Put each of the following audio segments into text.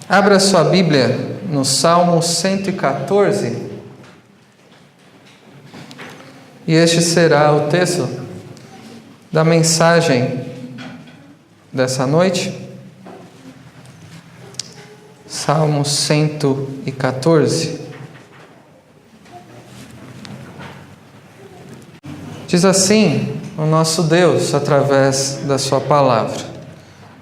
Abra sua Bíblia no Salmo 114. E este será o texto da mensagem dessa noite. Salmo 114. Diz assim o nosso Deus através da sua palavra: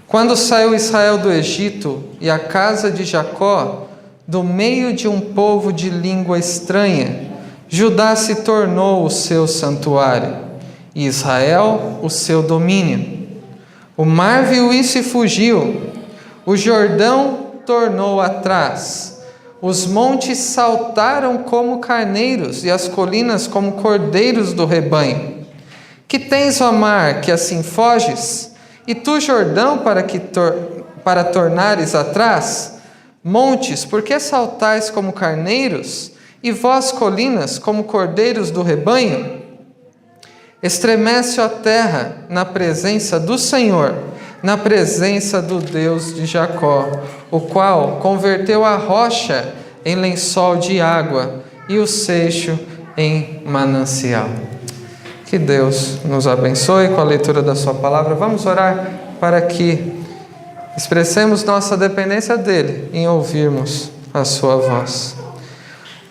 Quando saiu Israel do Egito e a casa de Jacó do meio de um povo de língua estranha, Judá se tornou o seu santuário e Israel o seu domínio. O mar viu isso e fugiu, o Jordão tornou atrás, os montes saltaram como carneiros e as colinas como cordeiros do rebanho. Que tens, ó mar, que assim foges? E tu, Jordão, para tornares atrás? Montes, por que saltais como carneiros? E vós, colinas, como cordeiros do rebanho? Estremece a terra na presença do Senhor, na presença do Deus de Jacó, o qual converteu a rocha em lençol de água e o seixo em manancial. Que Deus nos abençoe com a leitura da sua palavra. Vamos orar para que expressemos nossa dependência dele em ouvirmos a sua voz.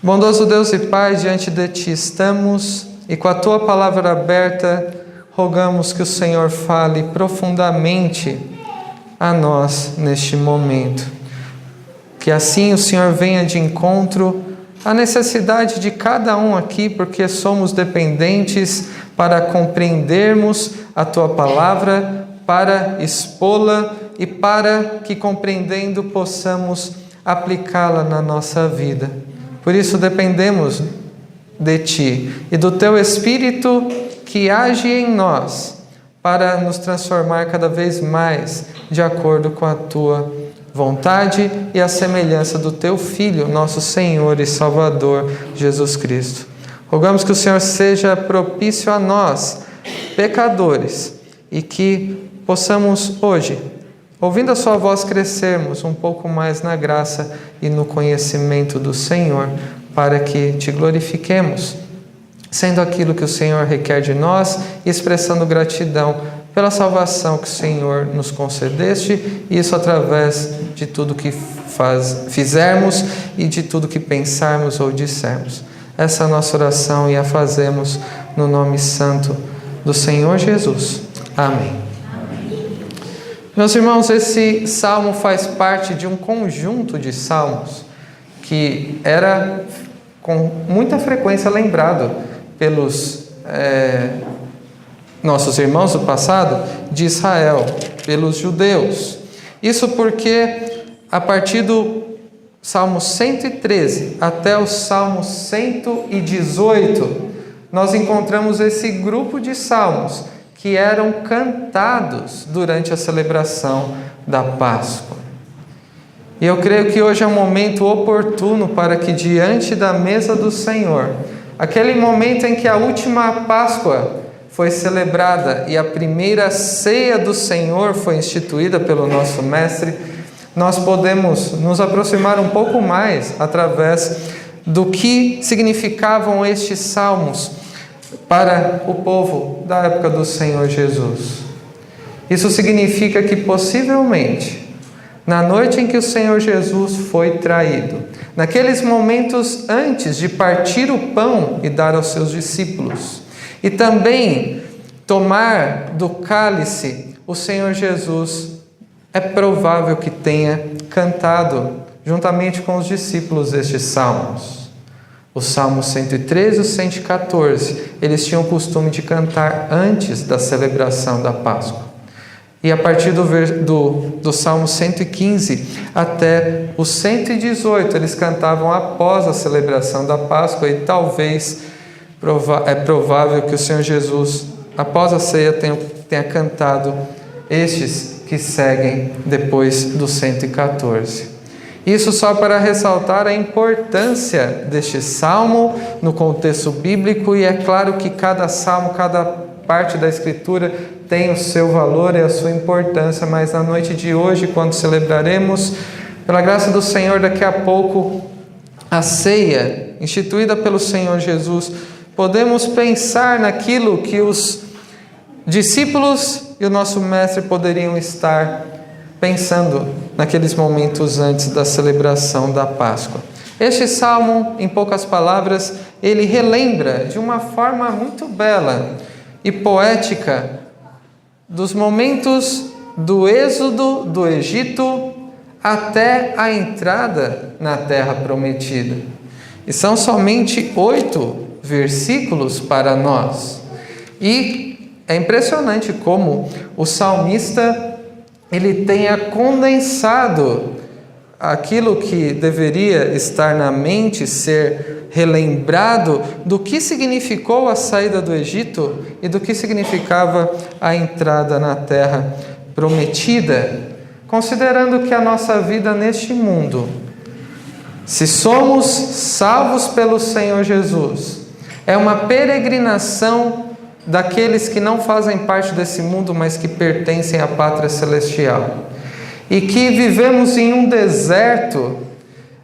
Bondoso Deus e Pai, diante de ti estamos e com a tua palavra aberta rogamos que o Senhor fale profundamente a nós neste momento. Que assim o Senhor venha de encontro à necessidade de cada um aqui, porque somos dependentes para compreendermos a tua palavra, para expô-la e para que, compreendendo, possamos aplicá-la na nossa vida. Por isso dependemos de ti e do teu Espírito que age em nós para nos transformar cada vez mais de acordo com a tua vontade e a semelhança do teu Filho, nosso Senhor e Salvador, Jesus Cristo. Rogamos que o Senhor seja propício a nós, pecadores, e que possamos hoje, ouvindo a sua voz, crescermos um pouco mais na graça e no conhecimento do Senhor, para que te glorifiquemos, sendo aquilo que o Senhor requer de nós e expressando gratidão pela salvação que o Senhor nos concedeste, e isso através de tudo que fizermos e de tudo que pensarmos ou dissermos. Essa é a nossa oração e a fazemos no nome santo do Senhor Jesus. Amém. Meus irmãos, esse salmo faz parte de um conjunto de salmos que era com muita frequência lembrado pelos nossos irmãos do passado de Israel, pelos judeus. Isso porque a partir do Salmo 113 até o Salmo 118, nós encontramos esse grupo de salmos que eram cantados durante a celebração da Páscoa. E eu creio que hoje é um momento oportuno para que, diante da mesa do Senhor, aquele momento em que a última Páscoa foi celebrada e a primeira ceia do Senhor foi instituída pelo nosso Mestre, nós podemos nos aproximar um pouco mais através do que significavam estes salmos para o povo da época do Senhor Jesus. Isso significa que possivelmente, na noite em que o Senhor Jesus foi traído, naqueles momentos antes de partir o pão e dar aos seus discípulos, e também tomar do cálice, o Senhor Jesus é provável que tenha cantado juntamente com os discípulos estes salmos. O Salmo 113 e o 114, eles tinham o costume de cantar antes da celebração da Páscoa. E a partir do Salmo 115 até o 118, eles cantavam após a celebração da Páscoa, e talvez é provável que o Senhor Jesus, após a ceia, tenha cantado estes que seguem depois do 114. Isso só para ressaltar a importância deste salmo no contexto bíblico, e é claro que cada salmo, cada parte da Escritura tem o seu valor e a sua importância, mas na noite de hoje, quando celebraremos Pela graça do Senhor, daqui a pouco, a ceia instituída pelo Senhor Jesus, podemos pensar naquilo que os discípulos e o nosso Mestre poderiam estar pensando naqueles momentos antes da celebração da Páscoa. Este salmo, em poucas palavras, ele relembra de uma forma muito bela e poética dos momentos do êxodo do Egito até a entrada na Terra Prometida. E são somente 8 versículos para nós. E é impressionante como o salmista ele tenha condensado aquilo que deveria estar na mente, ser relembrado do que significou a saída do Egito e do que significava a entrada na Terra Prometida, considerando que a nossa vida neste mundo, se somos salvos pelo Senhor Jesus, é uma peregrinação daqueles que não fazem parte desse mundo, mas que pertencem à pátria celestial. E que vivemos em um deserto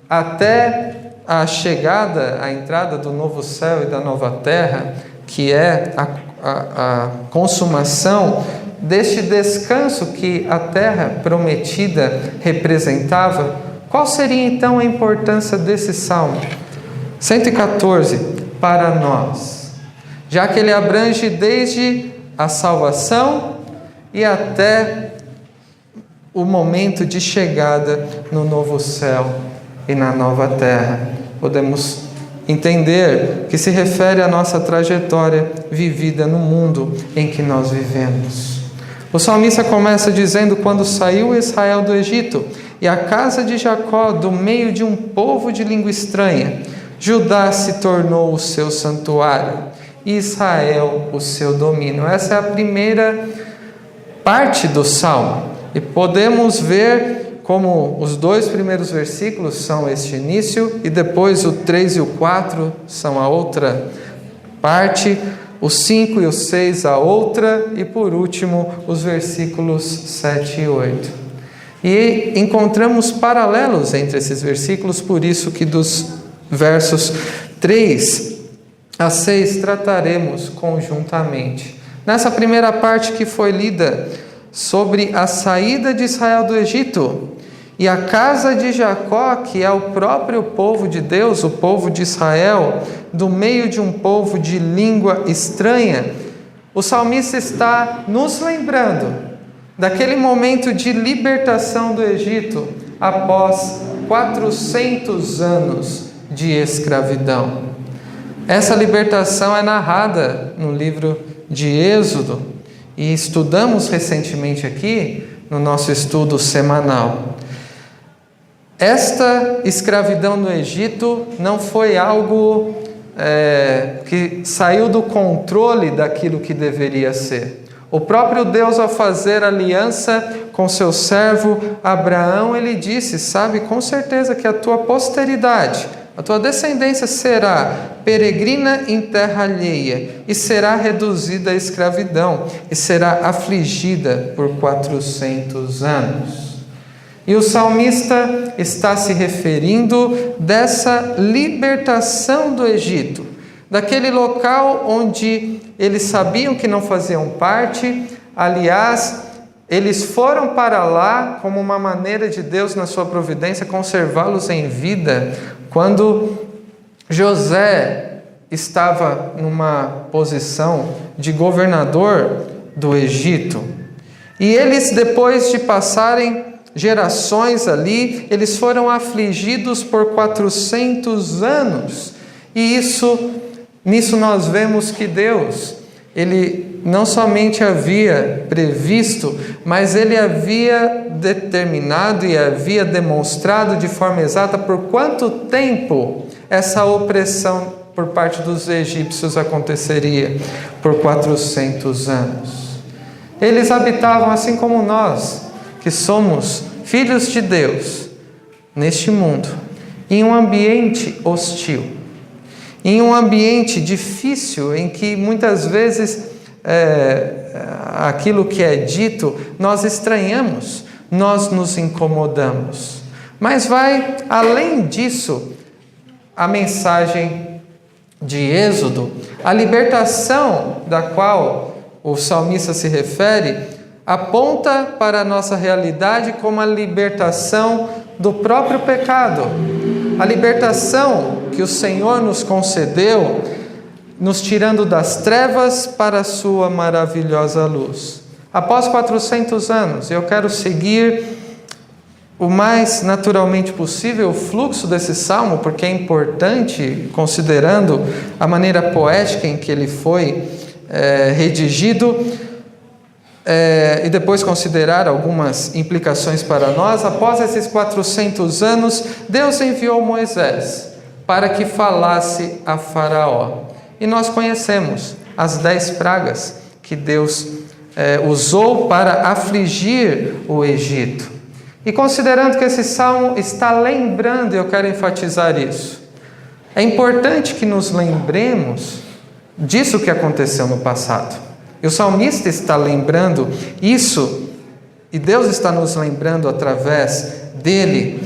até a chegada, a entrada do novo céu e da nova terra, que é a consumação deste descanso que a terra prometida representava. Qual seria então a importância desse salmo? 114, para nós, já que ele abrange desde a salvação e até o momento de chegada no novo céu e na nova terra. Podemos entender que se refere à nossa trajetória vivida no mundo em que nós vivemos. O salmista começa dizendo: quando saiu Israel do Egito e a casa de Jacó do meio de um povo de língua estranha, Judá se tornou o seu santuário e Israel o seu domínio. Essa é a primeira parte do salmo. E podemos ver como os 2 primeiros versículos são este início, e depois o 3 e o 4 são a outra parte, o 5 e o 6 a outra, e por último os versículos 7 e 8. E encontramos paralelos entre esses versículos, por isso que dos versos 3 a 6 trataremos conjuntamente. Nessa primeira parte que foi lida sobre a saída de Israel do Egito e a casa de Jacó, que é o próprio povo de Deus, o povo de Israel, do meio de um povo de língua estranha, o salmista está nos lembrando daquele momento de libertação do Egito após 400 anos de escravidão. Essa libertação é narrada no livro de Êxodo, e estudamos recentemente aqui no nosso estudo semanal. Esta escravidão no Egito não foi algo que saiu do controle daquilo que deveria ser. O próprio Deus, ao fazer aliança com seu servo Abraão, ele disse: sabe com certeza que a tua posteridade, a tua descendência será peregrina em terra alheia e será reduzida à escravidão e será afligida por 400 anos. E o salmista está se referindo dessa libertação do Egito, daquele local onde eles sabiam que não faziam parte. Aliás, eles foram para lá como uma maneira de Deus, na sua providência, conservá-los em vida, quando José estava numa posição de governador do Egito. E eles, depois de passarem gerações ali, eles foram afligidos por 400 anos. E nisso nós vemos que Deus, Ele não somente havia previsto, mas Ele havia determinado e havia demonstrado de forma exata por quanto tempo essa opressão por parte dos egípcios aconteceria, por 400 anos. Eles habitavam, assim como nós, que somos filhos de Deus, neste mundo, em um ambiente hostil, em um ambiente difícil, em que muitas vezes aquilo que é dito nós estranhamos, nós nos incomodamos. Mas vai além disso a mensagem de Êxodo, a libertação da qual o salmista se refere, aponta para a nossa realidade como a libertação do próprio pecado. A libertação que o Senhor nos concedeu, nos tirando das trevas para a sua maravilhosa luz. Após 400 anos, eu quero seguir o mais naturalmente possível o fluxo desse salmo, porque é importante, considerando a maneira poética em que ele foi redigido, e depois considerar algumas implicações para nós. Após esses 400 anos, Deus enviou Moisés para que falasse a Faraó. E nós conhecemos as 10 pragas que Deus usou para afligir o Egito. E considerando que esse salmo está lembrando, eu quero enfatizar isso, é importante que nos lembremos disso que aconteceu no passado. E o salmista está lembrando isso, e Deus está nos lembrando através dele.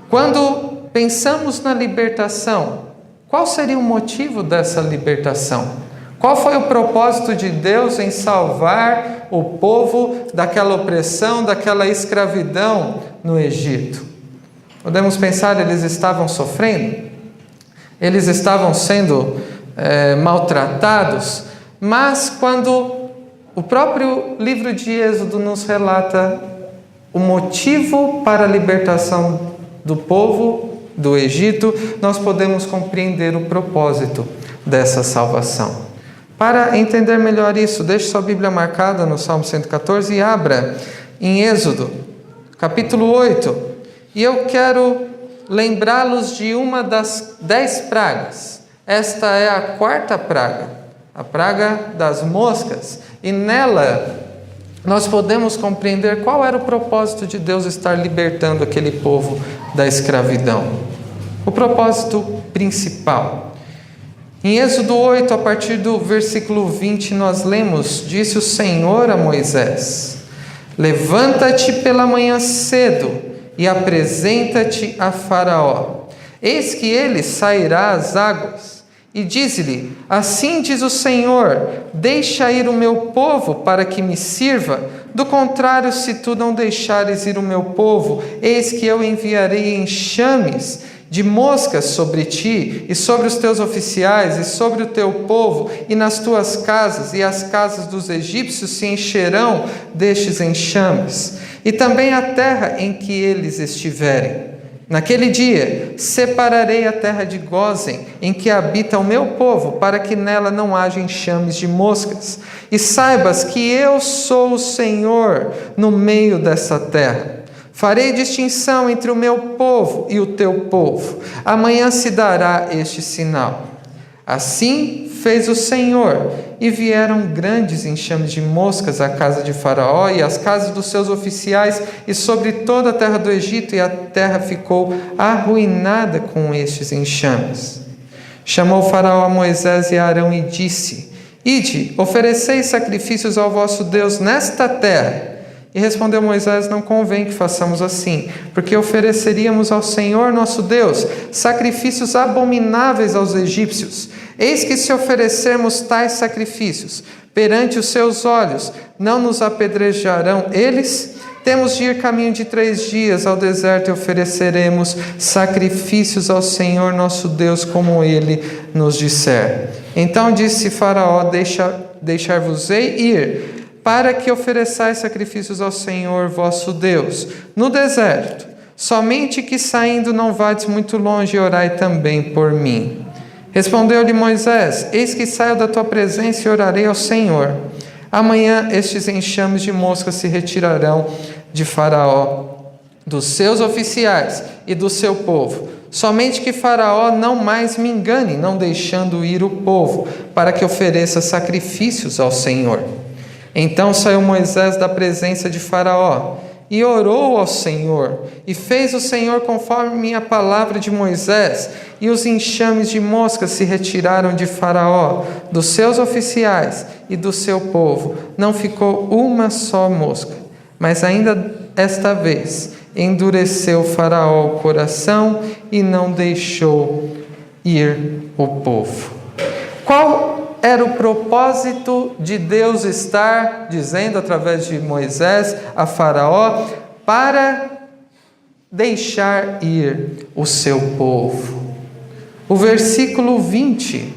Quando pensamos na libertação, qual seria o motivo dessa libertação? Qual foi o propósito de Deus em salvar o povo daquela opressão, daquela escravidão no Egito? Podemos pensar, eles estavam sofrendo, eles estavam sendo maltratados, mas quando o próprio livro de Êxodo nos relata o motivo para a libertação do povo do Egito, nós podemos compreender o propósito dessa salvação. Para entender melhor isso, deixe sua Bíblia marcada no Salmo 114 e abra em Êxodo, capítulo 8. E eu quero lembrá-los de uma das 10 pragas. Esta é a 4ª praga, a praga das moscas. E nela nós podemos compreender qual era o propósito de Deus estar libertando aquele povo da escravidão. O propósito principal. Em Êxodo 8, a partir do versículo 20, nós lemos: disse o Senhor a Moisés: levanta-te pela manhã cedo e apresenta-te a Faraó. Eis que ele sairá às águas. E diz-lhe: assim diz o Senhor, deixa ir o meu povo para que me sirva. Do contrário, se tu não deixares ir o meu povo, eis que eu enviarei enxames de moscas sobre ti, e sobre os teus oficiais, e sobre o teu povo, e nas tuas casas, e as casas dos egípcios se encherão destes enxames, e também a terra em que eles estiverem. Naquele dia, separarei a terra de Gósen, em que habita o meu povo, para que nela não haja enxames de moscas. E saibas que eu sou o Senhor no meio dessa terra. Farei distinção entre o meu povo e o teu povo. Amanhã se dará este sinal. Assim fez o Senhor, e vieram grandes enxames de moscas à casa de Faraó e às casas dos seus oficiais e sobre toda a terra do Egito, e a terra ficou arruinada com estes enxames. Chamou Faraó a Moisés e a Arão e disse: ide, ofereceis sacrifícios ao vosso Deus nesta terra. E respondeu Moisés: não convém que façamos assim, porque ofereceríamos ao Senhor nosso Deus sacrifícios abomináveis aos egípcios. Eis que se oferecermos tais sacrifícios perante os seus olhos, não nos apedrejarão eles? Temos de ir caminho de 3 dias ao deserto e ofereceremos sacrifícios ao Senhor nosso Deus, como ele nos disser. Então disse Faraó: deixar-vos-ei ir, para que ofereçais sacrifícios ao Senhor vosso Deus no deserto, somente que saindo não vades muito longe, e orai também por mim. Respondeu-lhe Moisés: eis que saio da tua presença e orarei ao Senhor. Amanhã estes enxames de moscas se retirarão de Faraó, dos seus oficiais e do seu povo, somente que Faraó não mais me engane, não deixando ir o povo, para que ofereça sacrifícios ao Senhor. Então saiu Moisés da presença de Faraó e orou ao Senhor, e fez o Senhor conforme a palavra de Moisés, e os enxames de moscas se retiraram de Faraó, dos seus oficiais e do seu povo. Não ficou uma só mosca, mas ainda esta vez endureceu Faraó o coração e não deixou ir o povo. Qual era o propósito de Deus estar dizendo através de Moisés a Faraó para deixar ir o seu povo? O versículo 20,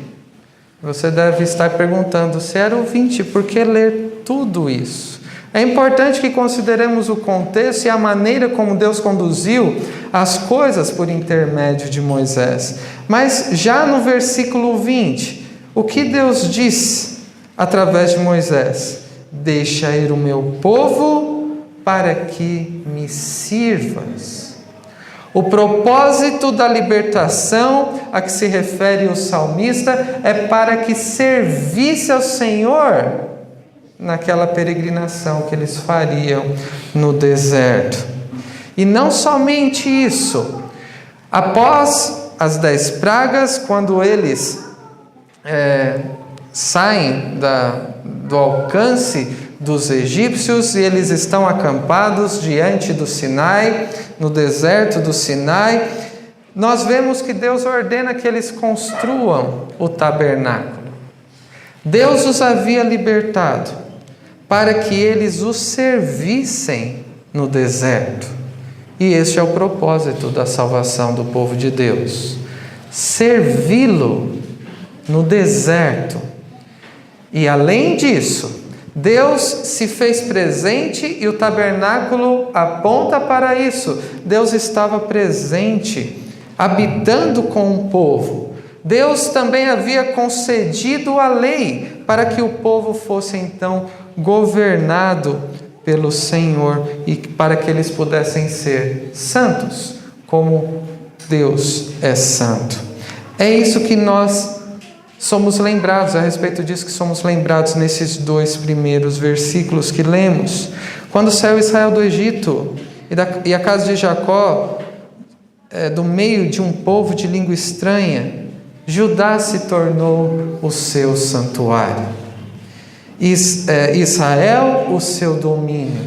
você deve estar perguntando se era o 20, por que ler tudo isso? É importante que consideremos o contexto e a maneira como Deus conduziu as coisas por intermédio de Moisés. Mas já no versículo 20, o que Deus diz através de Moisés? Deixa ir o meu povo para que me sirvas. O propósito da libertação a que se refere o salmista é para que servisse ao Senhor naquela peregrinação que eles fariam no deserto. E não somente isso, após as 10 pragas, quando eles saem do alcance dos egípcios e eles estão acampados diante do Sinai, no deserto do Sinai, nós vemos que Deus ordena que eles construam o tabernáculo. Deus os havia libertado para que eles os servissem no deserto. E este é o propósito da salvação do povo de Deus: servi-lo no deserto. E além disso, Deus se fez presente e o tabernáculo aponta para isso. Deus estava presente, habitando com o povo. Deus também havia concedido a lei para que o povo fosse então governado pelo Senhor e para que eles pudessem ser santos, como Deus é santo. É isso que nós somos lembrados, a respeito disso que somos lembrados nesses 2 primeiros versículos que lemos. Quando saiu Israel do Egito e a casa de Jacó, do meio de um povo de língua estranha, Judá se tornou o seu santuário. Israel, o seu domínio.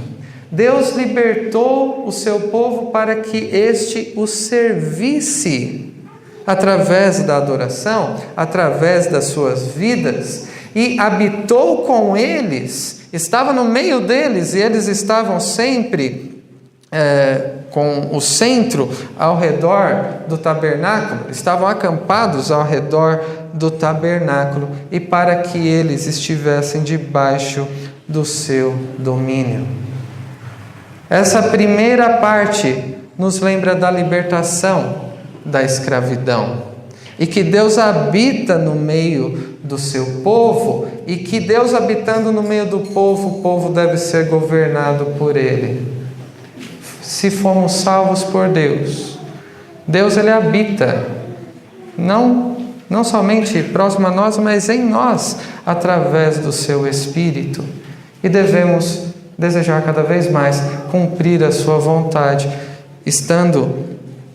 Deus libertou o seu povo para que este o servisse através da adoração, através das suas vidas, e habitou com eles, estava no meio deles, e eles estavam sempre com o centro ao redor do tabernáculo, estavam acampados ao redor do tabernáculo, e para que eles estivessem debaixo do seu domínio. Essa primeira parte nos lembra da libertação da escravidão, e que Deus habita no meio do seu povo, e que Deus habitando no meio do povo, o povo deve ser governado por Ele. Se fomos salvos por Deus, Deus ele habita, não somente próximo a nós, mas em nós, através do seu Espírito, e devemos desejar cada vez mais cumprir a sua vontade, estando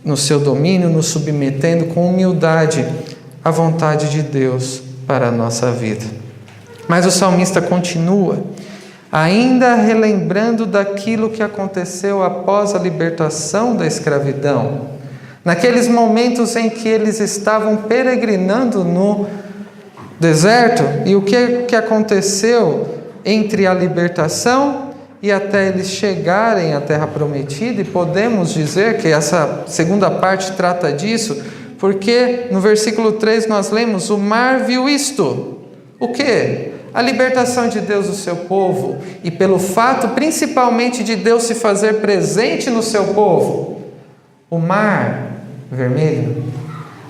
no seu domínio, nos submetendo com humildade à vontade de Deus para a nossa vida. Mas o salmista continua, ainda relembrando daquilo que aconteceu após a libertação da escravidão, naqueles momentos em que eles estavam peregrinando no deserto, e o que aconteceu entre a libertação e até eles chegarem à terra prometida. E podemos dizer que essa segunda parte trata disso, porque no versículo 3 nós lemos: o mar viu isto. O quê? A libertação de Deus do seu povo, e pelo fato principalmente de Deus se fazer presente no seu povo, o mar vermelho.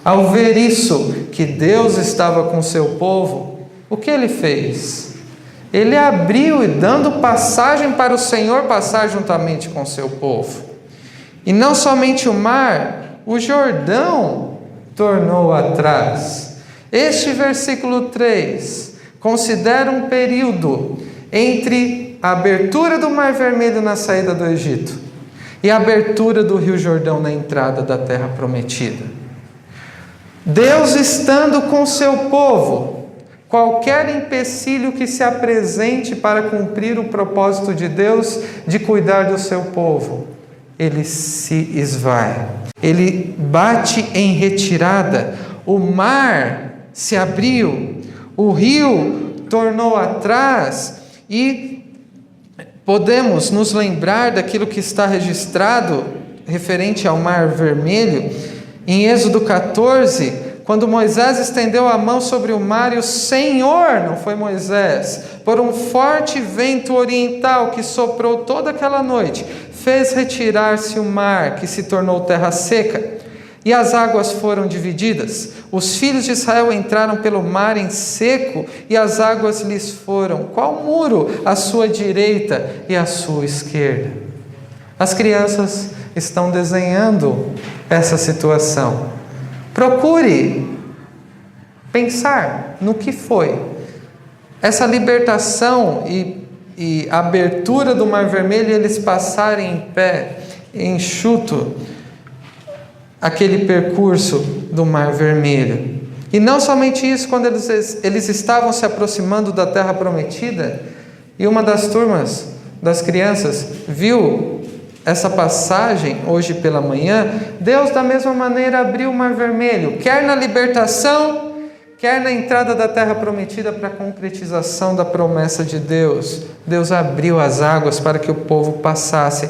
Ao ver isso, que Deus estava com o seu povo, o que ele fez? Ele abriu e, dando passagem para o Senhor passar juntamente com o seu povo. E não somente o mar, o Jordão tornou atrás. Este versículo 3 considera um período entre a abertura do Mar Vermelho na saída do Egito e a abertura do Rio Jordão na entrada da Terra Prometida. Deus estando com o seu povo, qualquer empecilho que se apresente para cumprir o propósito de Deus de cuidar do seu povo, ele se esvai. Ele bate em retirada. O mar se abriu, o rio tornou atrás e podemos nos lembrar daquilo que está registrado referente ao Mar Vermelho em Êxodo 14, quando Moisés estendeu a mão sobre o mar e o Senhor, não foi Moisés, por um forte vento oriental que soprou toda aquela noite, fez retirar-se o mar, que se tornou terra seca, e as águas foram divididas. Os filhos de Israel entraram pelo mar em seco, e as águas lhes foram, qual muro, à sua direita e à sua esquerda. As crianças estão desenhando essa situação. Procure pensar no que foi essa libertação e abertura do Mar Vermelho, eles passarem em pé, enxuto, aquele percurso do Mar Vermelho. E não somente isso, quando eles estavam se aproximando da Terra Prometida, e uma das turmas das crianças viu essa passagem hoje pela manhã, Deus da mesma maneira abriu o Mar Vermelho, quer na libertação, quer na entrada da Terra Prometida para a concretização da promessa de Deus. Deus abriu as águas para que o povo passasse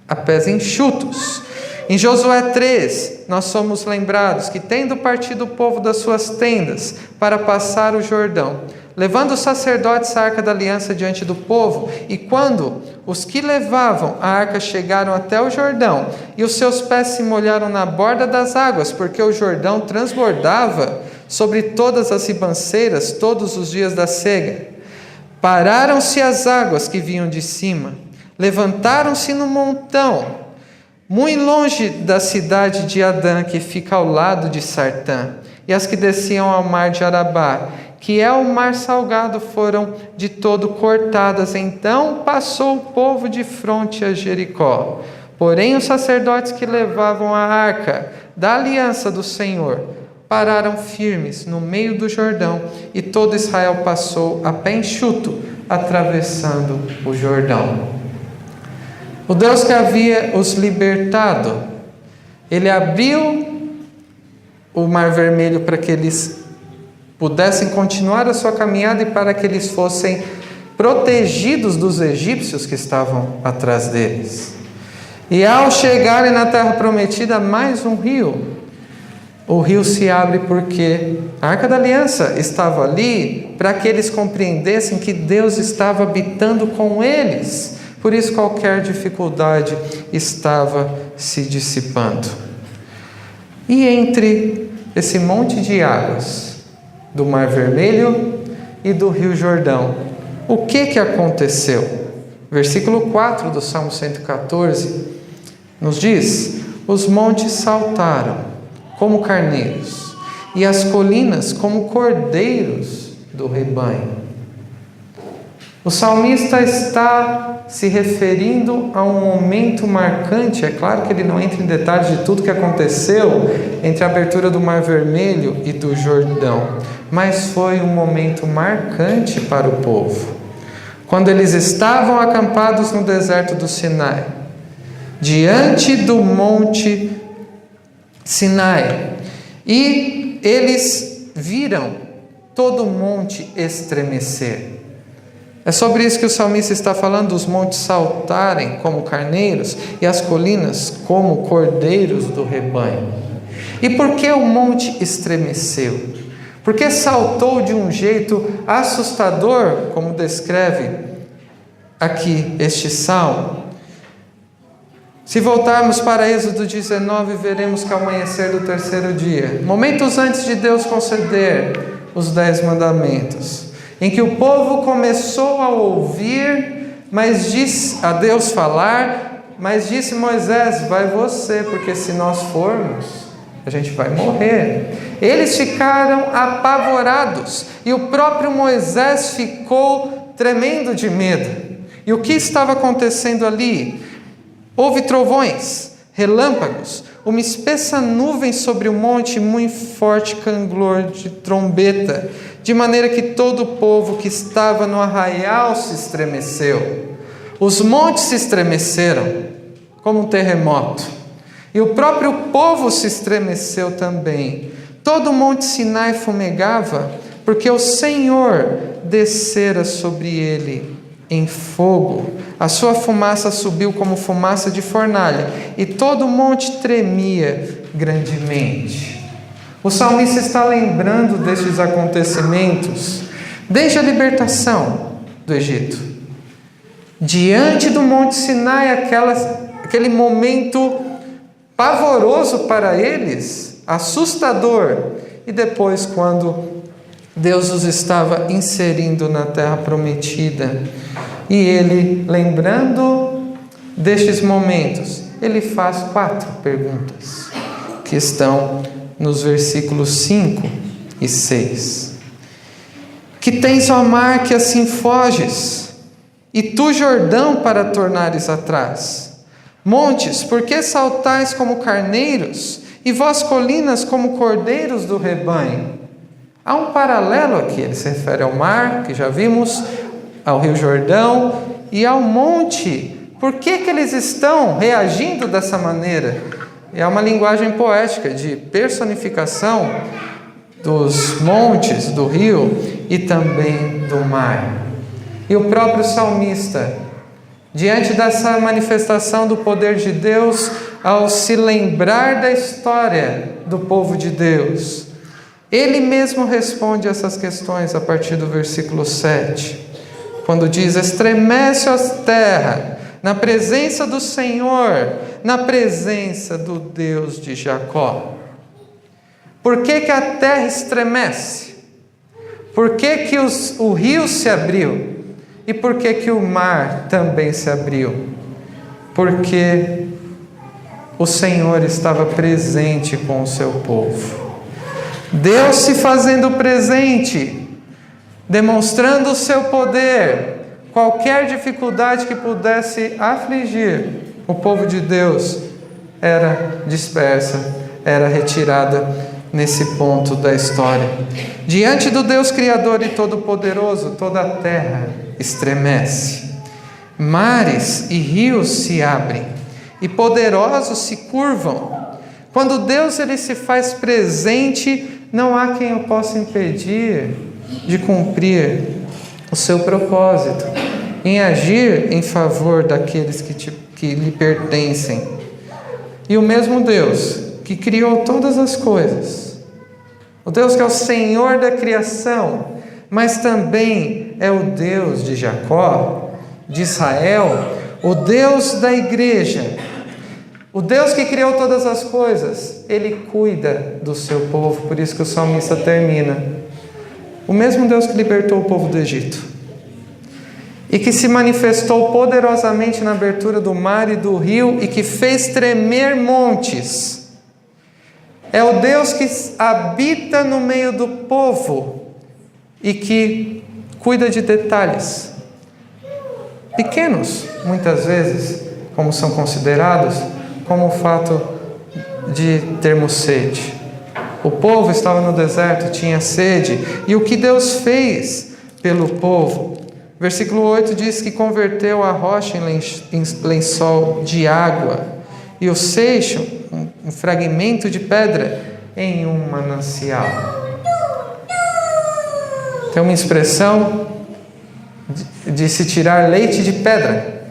a pés enxutos. Em Josué 3, nós somos lembrados que, tendo partido o povo das suas tendas para passar o Jordão, levando os sacerdotes a arca da aliança diante do povo, e quando os que levavam a arca chegaram até o Jordão, e os seus pés se molharam na borda das águas, porque o Jordão transbordava sobre todas as ribanceiras todos os dias da cega, pararam-se as águas que vinham de cima, levantaram-se no montão, muito longe da cidade de Adã, que fica ao lado de Sartã, e as que desciam ao mar de Arabá, que é o mar salgado, foram de todo cortadas. Então passou o povo de fronte a Jericó. Porém os sacerdotes que levavam a arca da aliança do Senhor pararam firmes no meio do Jordão, e todo Israel passou a pé enxuto, atravessando o Jordão. O Deus que havia os libertado, Ele abriu o Mar Vermelho para que eles pudessem continuar a sua caminhada e para que eles fossem protegidos dos egípcios que estavam atrás deles. E ao chegarem na Terra Prometida, mais um rio. O rio se abre porque a Arca da Aliança estava ali para que eles compreendessem que Deus estava habitando com eles. Por isso qualquer dificuldade estava se dissipando. E entre esse monte de águas do Mar Vermelho e do Rio Jordão, o que aconteceu? Versículo 4 do Salmo 114 nos diz: os montes saltaram como carneiros, e as colinas como cordeiros do rebanho. O salmista está se referindo a um momento marcante. É claro que ele não entra em detalhes de tudo que aconteceu entre a abertura do Mar Vermelho e do Jordão, mas foi um momento marcante para o povo. Quando eles estavam acampados no deserto do Sinai, diante do monte Sinai, e eles viram todo o monte estremecer. É sobre isso que o salmista está falando, os montes saltarem como carneiros e as colinas como cordeiros do rebanho. E por que o monte estremeceu? Porque saltou de um jeito assustador, como descreve aqui este salmo. Se voltarmos para Êxodo 19, veremos que ao amanhecer do terceiro dia, momentos antes de Deus conceder os 10 mandamentos, em que o povo começou a ouvir, mas disse a Deus falar, mas disse Moisés: vai você, porque se nós formos, a gente vai morrer. Eles ficaram apavorados, e o próprio Moisés ficou tremendo de medo. E o que estava acontecendo ali? Houve trovões, relâmpagos, uma espessa nuvem sobre o monte, muito forte canglor de trombeta, de maneira que todo o povo que estava no arraial se estremeceu. Os montes se estremeceram como um terremoto. E o próprio povo se estremeceu também. Todo o monte Sinai fumegava, porque o Senhor descera sobre ele em fogo. A sua fumaça subiu como fumaça de fornalha, e todo o monte tremia grandemente. O salmista está lembrando destes acontecimentos desde a libertação do Egito. Diante do monte Sinai, aquele momento pavoroso para eles, assustador, e depois quando Deus os estava inserindo na terra prometida, e ele, lembrando destes momentos, ele faz 4 perguntas, que estão nos versículos 5 e 6. Que tens, ó mar, que assim foges, e tu, Jordão, para tornares atrás? Montes, por que saltais como carneiros, e vós, colinas, como cordeiros do rebanho? Há um paralelo aqui, ele se refere ao mar, que já vimos, ao rio Jordão e ao monte. Por que eles estão reagindo dessa maneira? É uma linguagem poética de personificação dos montes, do rio e também do mar. E o próprio salmista, diante dessa manifestação do poder de Deus, ao se lembrar da história do povo de Deus, ele mesmo responde essas questões a partir do versículo 7, quando diz: estremece a terra na presença do Senhor, na presença do Deus de Jacó. Por que a terra estremece? Por que o rio se abriu? E por que o mar também se abriu? Porque o Senhor estava presente com o seu povo. Deus se fazendo presente, demonstrando o seu poder. Qualquer dificuldade que pudesse afligir o povo de Deus era dispersa, era retirada nesse ponto da história. Diante do Deus Criador e Todo-Poderoso, toda a terra estremece. Mares e rios se abrem, e poderosos se curvam. Quando Deus ele se faz presente, não há quem o possa impedir de cumprir o seu propósito, em agir em favor daqueles que lhe pertencem. E o mesmo Deus que criou todas as coisas, o Deus que é o Senhor da criação, mas também é o Deus de Jacó, de Israel, o Deus da igreja, o Deus que criou todas as coisas, Ele cuida do seu povo. Por isso que o salmista termina: o mesmo Deus que libertou o povo do Egito e que se manifestou poderosamente na abertura do mar e do rio e que fez tremer montes, é o Deus que habita no meio do povo e que cuida de detalhes pequenos, muitas vezes, como são considerados, como o fato de termos sede. O povo estava no deserto, tinha sede, e o que Deus fez pelo povo? Versículo 8 diz que converteu a rocha em lençol de água, e o seixo, um fragmento de pedra, em um manancial. Tem uma expressão de se tirar leite de pedra.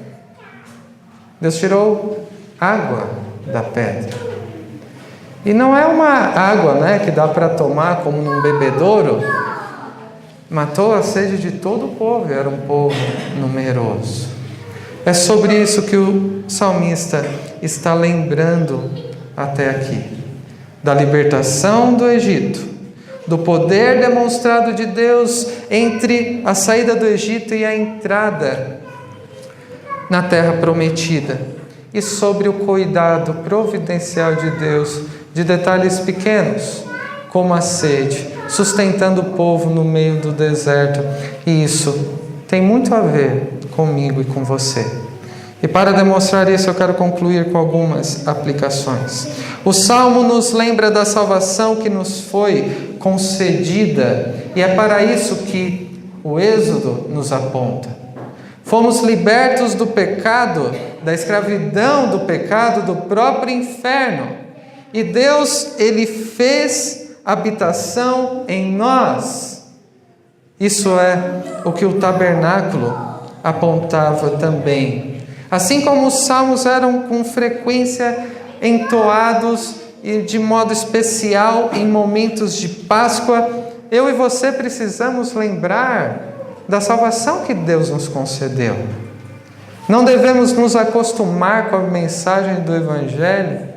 Deus tirou água da pedra. E não é uma água, que dá para tomar como num bebedouro. Matou a sede de todo o povo, era um povo numeroso. É sobre isso que o salmista está lembrando até aqui. Da libertação do Egito, do poder demonstrado de Deus entre a saída do Egito e a entrada na terra prometida, e sobre o cuidado providencial de Deus de detalhes pequenos, como a sede, sustentando o povo no meio do deserto. E isso tem muito a ver comigo e com você. E para demonstrar isso, eu quero concluir com algumas aplicações. O Salmo nos lembra da salvação que nos foi concedida, e é para isso que o Êxodo nos aponta. Fomos libertos do pecado, da escravidão do pecado, do próprio inferno. E Deus, Ele fez habitação em nós. Isso é o que o tabernáculo apontava também. Assim como os salmos eram com frequência entoados e de modo especial em momentos de Páscoa, eu e você precisamos lembrar da salvação que Deus nos concedeu. Não devemos nos acostumar com a mensagem do Evangelho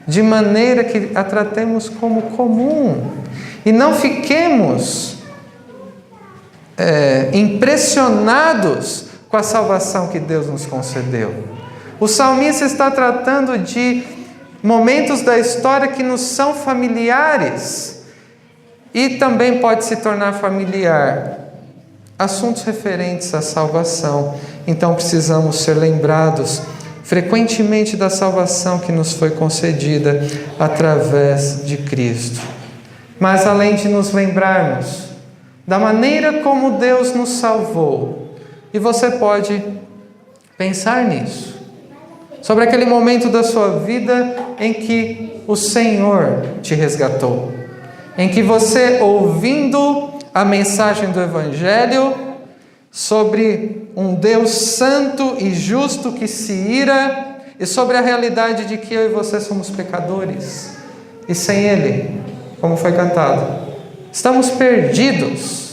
de maneira que a tratemos como comum e não fiquemos impressionados com a salvação que Deus nos concedeu. O salmista está tratando de momentos da história que nos são familiares e também pode se tornar familiar assuntos referentes à salvação. Então precisamos ser lembrados frequentemente da salvação que nos foi concedida através de Cristo. Mas além de nos lembrarmos da maneira como Deus nos salvou, e você pode pensar nisso, sobre aquele momento da sua vida em que o Senhor te resgatou, em que você, ouvindo a mensagem do Evangelho sobre um Deus santo e justo que se ira, e sobre a realidade de que eu e você somos pecadores, e sem Ele, como foi cantado, estamos perdidos.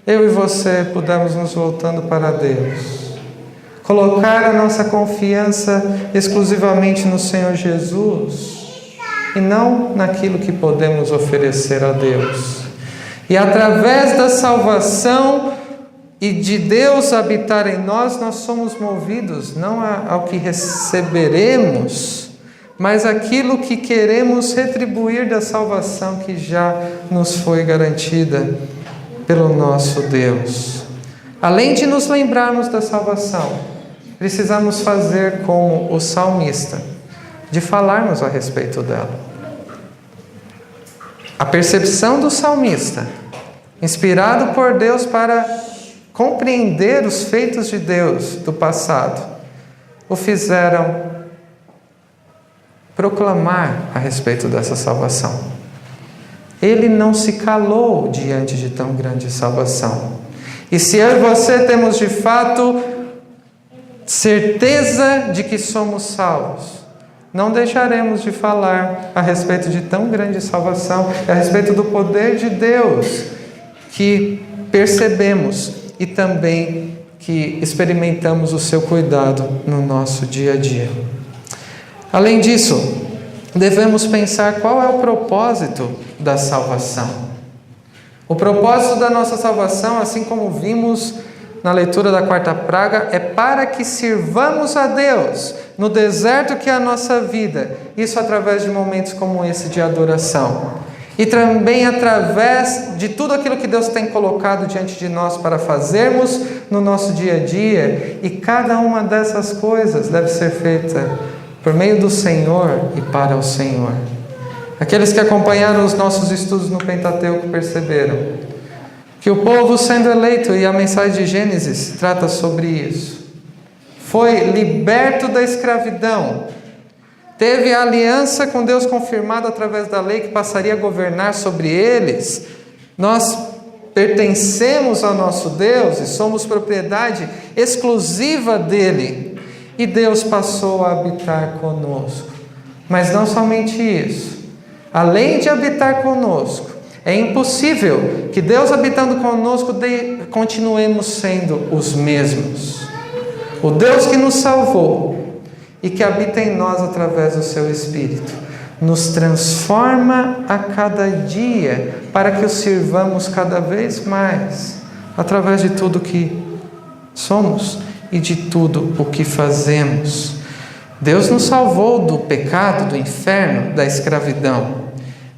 Eu e você pudemos nos voltando para Deus, colocar a nossa confiança exclusivamente no Senhor Jesus e não naquilo que podemos oferecer a Deus. E através da salvação e de Deus habitar em nós, nós somos movidos não ao que receberemos, mas aquilo que queremos retribuir da salvação que já nos foi garantida pelo nosso Deus. Além de nos lembrarmos da salvação, precisamos fazer como o salmista, de falarmos a respeito dela. A percepção do salmista, inspirado por Deus para compreender os feitos de Deus do passado, o fizeram proclamar a respeito dessa salvação. Ele não se calou diante de tão grande salvação. E se eu e você temos de fato certeza de que somos salvos, não deixaremos de falar a respeito de tão grande salvação, a respeito do poder de Deus que percebemos e também que experimentamos o seu cuidado no nosso dia a dia. Além disso, devemos pensar qual é o propósito da salvação. O propósito da nossa salvação, assim como vimos na leitura da quarta praga, é para que sirvamos a Deus no deserto que é a nossa vida. Isso através de momentos como esse de adoração. E também através de tudo aquilo que Deus tem colocado diante de nós para fazermos no nosso dia a dia. E cada uma dessas coisas deve ser feita por meio do Senhor e para o Senhor. Aqueles que acompanharam os nossos estudos no Pentateuco perceberam que o povo sendo eleito, e a mensagem de Gênesis trata sobre isso, foi liberto da escravidão, teve a aliança com Deus confirmada através da lei que passaria a governar sobre eles. Nós pertencemos ao nosso Deus e somos propriedade exclusiva dele. E Deus passou a habitar conosco. Mas não somente isso. Além de habitar conosco, é impossível que Deus habitando conosco continuemos sendo os mesmos. O Deus que nos salvou e que habita em nós através do seu Espírito, nos transforma a cada dia para que o sirvamos cada vez mais, através de tudo que somos e de tudo o que fazemos. Deus nos salvou do pecado, do inferno, da escravidão,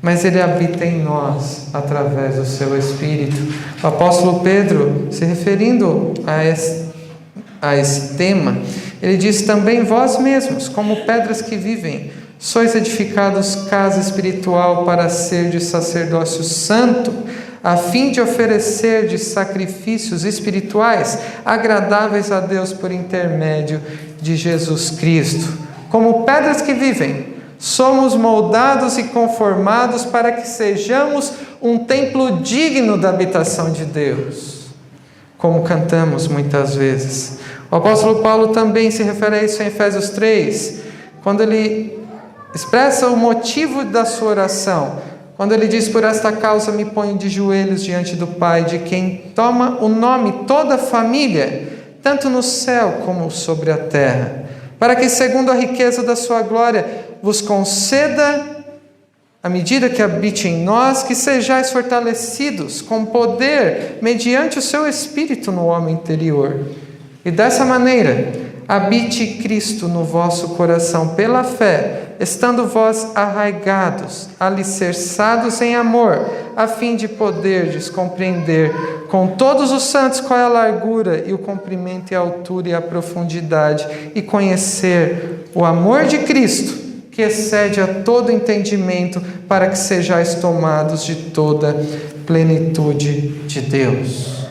mas Ele habita em nós através do seu Espírito. O apóstolo Pedro, se referindo a esse tema, ele diz: também vós mesmos, como pedras que vivem, sois edificados casa espiritual para ser de sacerdócio santo, a fim de oferecer de sacrifícios espirituais agradáveis a Deus por intermédio de Jesus Cristo. Como pedras que vivem, somos moldados e conformados para que sejamos um templo digno da habitação de Deus, como cantamos muitas vezes. O apóstolo Paulo também se refere a isso em Efésios 3, quando ele expressa o motivo da sua oração, quando ele diz: por esta causa me ponho de joelhos diante do Pai, de quem toma o nome toda a família, tanto no céu como sobre a terra, para que, segundo a riqueza da sua glória, vos conceda, à medida que habite em nós, que sejais fortalecidos com poder mediante o seu Espírito no homem interior. E dessa maneira, habite Cristo no vosso coração pela fé, estando vós arraigados, alicerçados em amor, a fim de poderdes compreender com todos os santos qual é a largura e o comprimento e a altura e a profundidade, e conhecer o amor de Cristo, que excede a todo entendimento, para que sejais tomados de toda plenitude de Deus.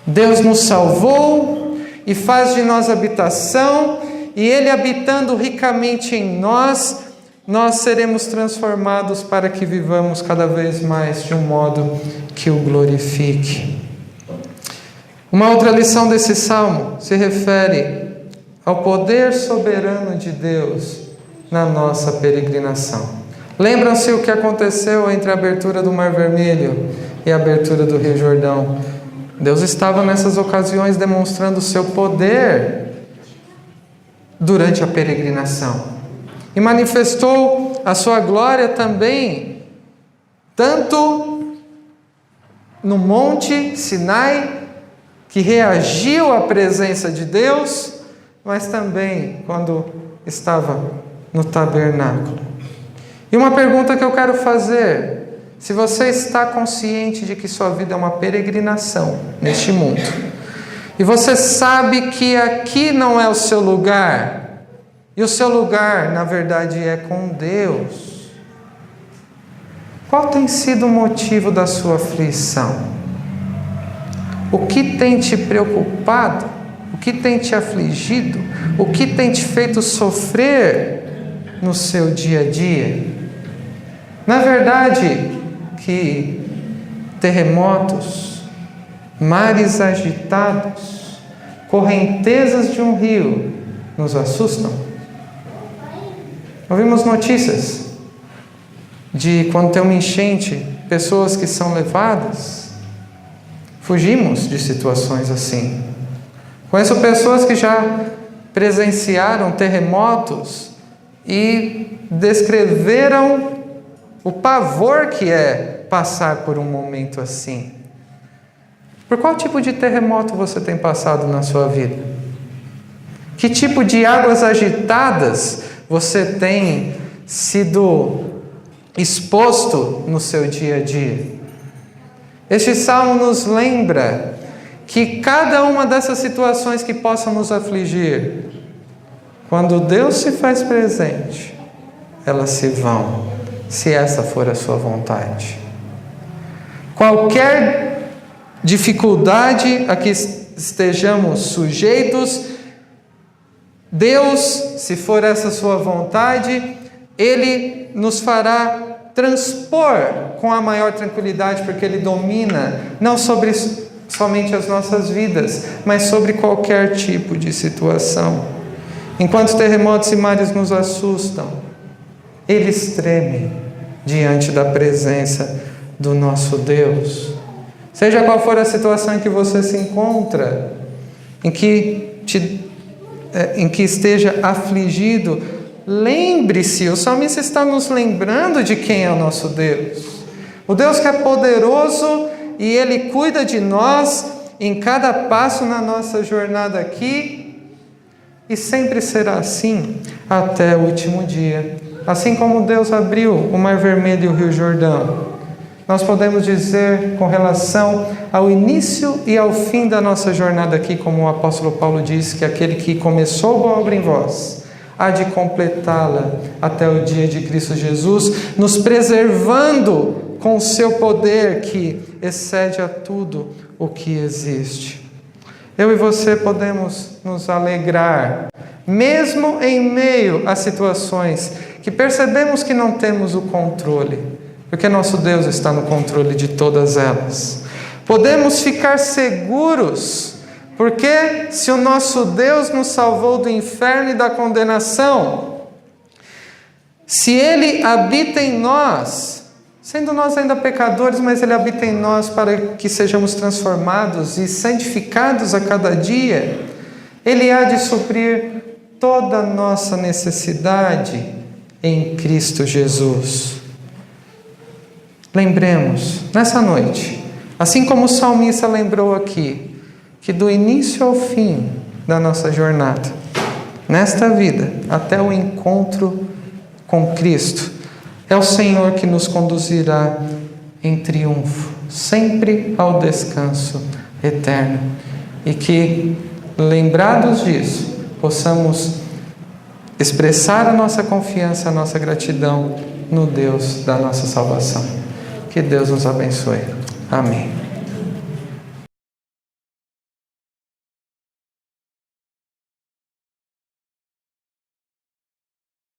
Deus nos salvou e faz de nós habitação, e Ele habitando ricamente em nós, nós seremos transformados para que vivamos cada vez mais de um modo que o glorifique. Uma outra lição desse salmo se refere ao poder soberano de Deus na nossa peregrinação. Lembram-se o que aconteceu entre a abertura do Mar Vermelho e a abertura do Rio Jordão? Deus estava nessas ocasiões demonstrando o seu poder durante a peregrinação e manifestou a sua glória também, tanto no Monte Sinai, que reagiu à presença de Deus, mas também quando estava no tabernáculo. E uma pergunta que eu quero fazer: se você está consciente de que sua vida é uma peregrinação neste mundo, e você sabe que aqui não é o seu lugar, e o seu lugar, na verdade, é com Deus, qual tem sido o motivo da sua aflição? O que tem te preocupado? O que tem te afligido? O que tem te feito sofrer no seu dia a dia? Na verdade, que terremotos, mares agitados, correntezas de um rio nos assustam? Ouvimos notícias de quando tem uma enchente, pessoas que são levadas. Fugimos de situações assim. Conheço pessoas que já presenciaram terremotos e descreveram o pavor que é passar por um momento assim. Por qual tipo de terremoto você tem passado na sua vida? Que tipo de águas agitadas você tem sido exposto no seu dia a dia? Este salmo nos lembra que cada uma dessas situações que possam nos afligir, quando Deus se faz presente, elas se vão, se essa for a sua vontade. Qualquer dificuldade a que estejamos sujeitos, Deus, se for essa sua vontade, Ele nos fará transpor com a maior tranquilidade, porque Ele domina não sobre somente as nossas vidas, mas sobre qualquer tipo de situação. Enquanto terremotos e mares nos assustam, eles tremem diante da presença do nosso Deus. Seja qual for a situação em que você se encontra, em que esteja afligido, lembre-se, o salmista está nos lembrando de quem é o nosso Deus. O Deus que é poderoso e Ele cuida de nós em cada passo na nossa jornada aqui, e sempre será assim até o último dia. Assim como Deus abriu o Mar Vermelho e o Rio Jordão, nós podemos dizer com relação ao início e ao fim da nossa jornada aqui, como o apóstolo Paulo diz, que aquele que começou a boa obra em vós há de completá-la até o dia de Cristo Jesus, nos preservando com o seu poder que excede a tudo o que existe. Eu e você podemos nos alegrar, mesmo em meio a situações que percebemos que não temos o controle, porque nosso Deus está no controle de todas elas. Podemos ficar seguros, porque se o nosso Deus nos salvou do inferno e da condenação, se Ele habita em nós, sendo nós ainda pecadores, mas Ele habita em nós para que sejamos transformados e santificados a cada dia, Ele há de suprir toda a nossa necessidade em Cristo Jesus. Lembremos, nessa noite, assim como o salmista lembrou aqui, que do início ao fim da nossa jornada, nesta vida, até o encontro com Cristo, é o Senhor que nos conduzirá em triunfo, sempre ao descanso eterno. E que, lembrados disso, possamos expressar a nossa confiança, a nossa gratidão no Deus da nossa salvação. Que Deus nos abençoe. Amém.